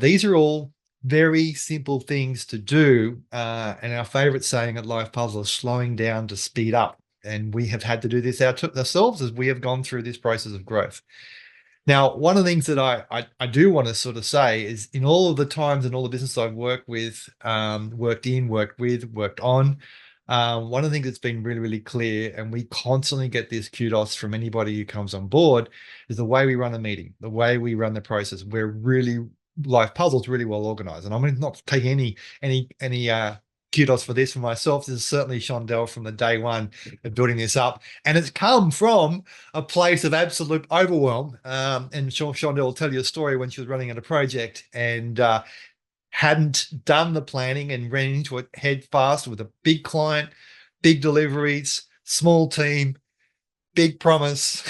These are all very simple things to do. And our favorite saying at Life Puzzle is slowing down to speed up. And we have had to do this ourselves as we have gone through this process of growth. Now, one of the things that I do want to sort of say is in all of the times and all the business I've worked with, worked with, worked on, one of the things that's been really, really clear, and we constantly get this kudos from anybody who comes on board, is the way we run a meeting, the way we run the process. We're really, Life Puzzle's really well organized. And I'm not taking any kudos for this for myself. This is certainly Shondell from the day one of building this up. And it's come from a place of absolute overwhelm. And Shondell will tell you a story when she was running on a project and hadn't done the planning and ran into it head fast with a big client, big deliveries, small team, big promise.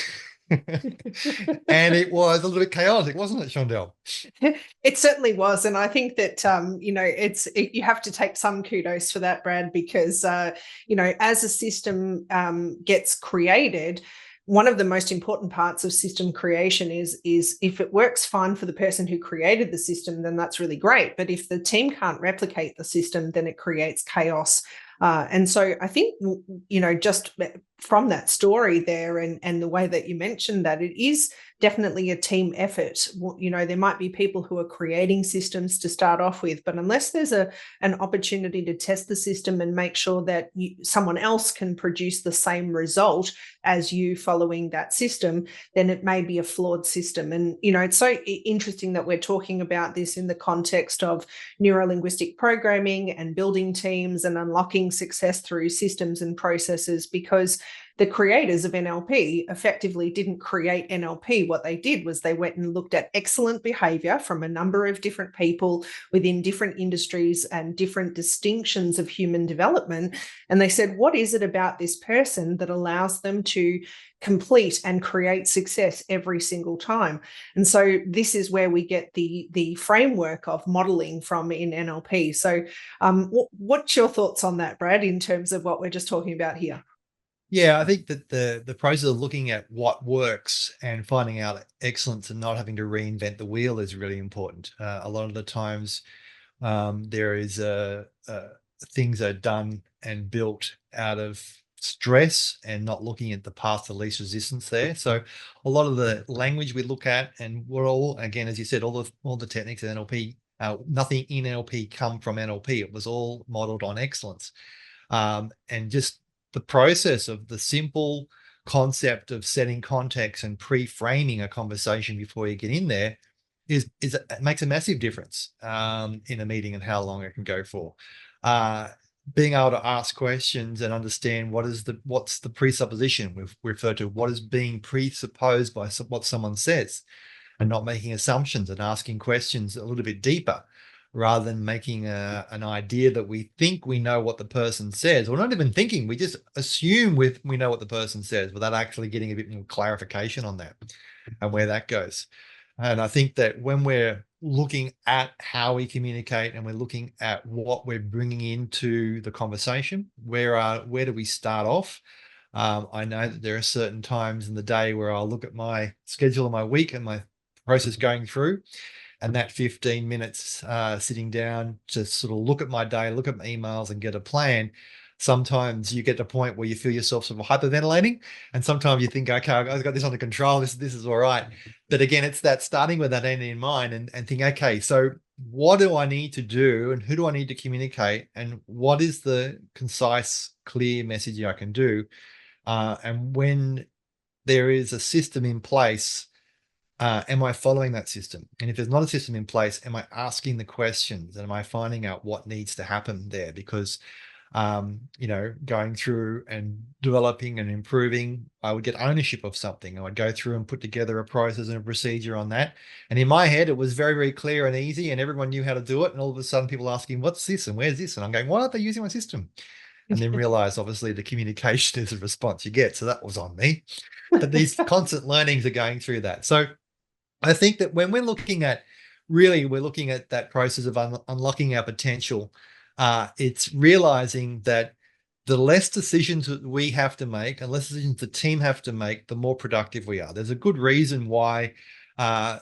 And it was a little bit chaotic, wasn't it, Shondell? It certainly was. And I think that, you have to take some kudos for that, Brad, because, as a system gets created, one of the most important parts of system creation is if it works fine for the person who created the system, then that's really great. But if the team can't replicate the system, then it creates chaos. And so I think, just from that story there and the way that you mentioned that, it is definitely a team effort. There might be people who are creating systems to start off with, but unless there's an opportunity to test the system and make sure that someone else can produce the same result as you following that system, then it may be a flawed system. And, it's so interesting that we're talking about this in the context of neuro-linguistic programming and building teams and unlocking success through systems and processes, because the creators of NLP effectively didn't create NLP. What they did was they went and looked at excellent behavior from a number of different people within different industries and different distinctions of human development. And they said, what is it about this person that allows them to complete and create success every single time? And so this is where we get the framework of modeling from in NLP. So what's your thoughts on that, Brad, in terms of what we're just talking about here? Yeah, I think that the process of looking at what works and finding out excellence and not having to reinvent the wheel is really important. A lot of the times, there is things are done and built out of stress and not looking at the path of least resistance there. So a lot of the language we look at, and we're all, again, as you said, all the techniques of NLP, nothing in NLP come from NLP. It was all modeled on excellence. And just the process of the simple concept of setting context and pre-framing a conversation before you get in there it makes a massive difference in a meeting and how long it can go for. Being able to ask questions and understand what's the presupposition we've referred to, what is being presupposed by what someone says, and not making assumptions and asking questions a little bit deeper, rather than making an idea that we think we know what the person says. We're not even thinking, we just assume we know what the person says without actually getting a bit more clarification on that and where that goes. And I think that when we're looking at how we communicate and we're looking at what we're bringing into the conversation, where do we start off? I know that there are certain times in the day where I'll look at my schedule of my week and my process going through, and that 15 minutes sitting down to sort of look at my day, look at my emails and get a plan. Sometimes you get to a point where you feel yourself sort of hyperventilating, and sometimes you think, okay, I've got this under control. This is all right. But again, it's that starting with that end in mind and think, okay, so what do I need to do and who do I need to communicate and what is the concise, clear message I can do? And when there is a system in place, am I following that system? And if there's not a system in place, am I asking the questions and am I finding out what needs to happen there? Because, going through and developing and improving, I would get ownership of something. I would go through and put together a process and a procedure on that. And in my head, it was very, very clear and easy and everyone knew how to do it. And all of a sudden people asking, what's this? And where's this? And I'm going, why aren't they using my system? And then realize, obviously, the communication is the response you get. So that was on me. But these constant learnings are going through that. So I think that when we're looking at that process of unlocking our potential, it's realizing that the less decisions that we have to make and less decisions the team have to make, the more productive we are. There's a good reason why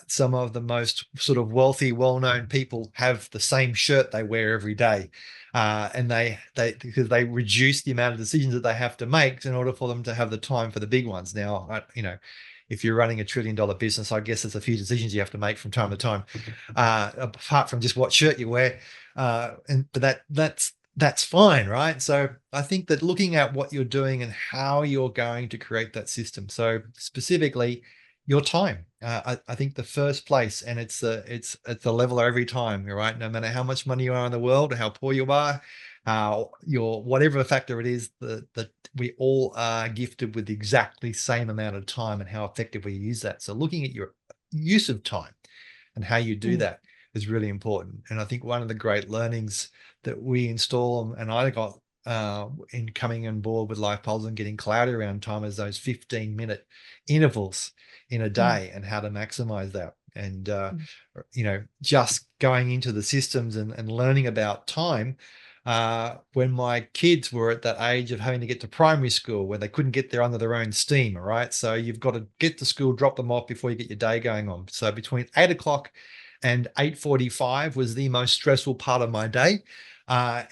Some of the most sort of wealthy, well-known people have the same shirt they wear every day. And they because they reduce the amount of decisions that they have to make in order for them to have the time for the big ones. Now, if you're running $1 trillion business, I guess there's a few decisions you have to make from time to time, apart from just what shirt you wear. But that's fine, right? So I think that looking at what you're doing and how you're going to create that system. So specifically, your time. I think the first place, and it's a level every time, right? No matter how much money you are in the world, or how poor you are, your whatever factor it is, that we all are gifted with the exactly same amount of time and how effectively you use that. So looking at your use of time and how you do Mm. that is really important. And I think one of the great learnings that we install, and I got in coming on board with Life Pulse and getting clarity around time, is those 15-minute intervals in a Mm. day and how to maximize that. And Mm. just going into the systems and learning about time. When my kids were at that age of having to get to primary school where they couldn't get there under their own steam, all right? So you've got to get to school, drop them off before you get your day going on. So between 8 o'clock and 8:45 was the most stressful part of my day,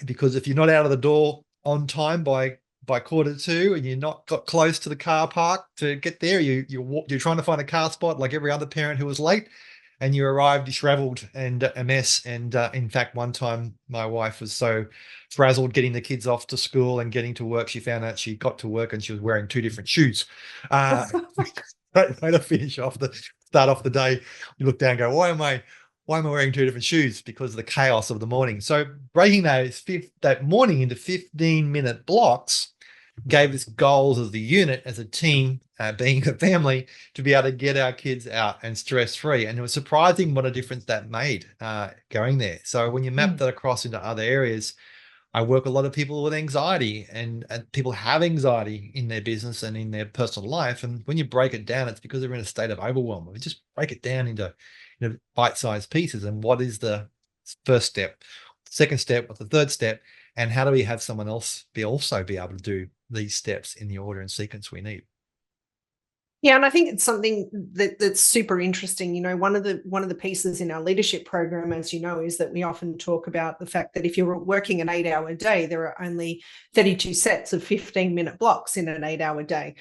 because if you're not out of the door on time by 1:45 and you're not got close to the car park to get there, you're trying to find a car spot like every other parent who was late, and you arrived disheveled and a mess. And in fact, one time my wife was so frazzled getting the kids off to school and getting to work, she found out she got to work and she was wearing two different shoes. Way to finish off the start off the day. You look down and go, why am I wearing two different shoes? Because of the chaos of the morning. So breaking that morning into 15-minute blocks gave us goals as the unit, as a team, being a family, to be able to get our kids out and stress free. And it was surprising what a difference that made going there. So when you map Mm. that across into other areas, I work a lot of people with anxiety, and people have anxiety in their business and in their personal life. And when you break it down, it's because they're in a state of overwhelm. We just break it down into bite-sized pieces. And what is the first step, second step, what's the third step, and how do we have someone else also be able to do these steps in the order and sequence we need? Yeah, and I think it's something that's super interesting. One of the pieces in our leadership program, as you know, is that we often talk about the fact that if you're working an 8-hour day, there are only 32 sets of 15-minute blocks in an 8-hour day.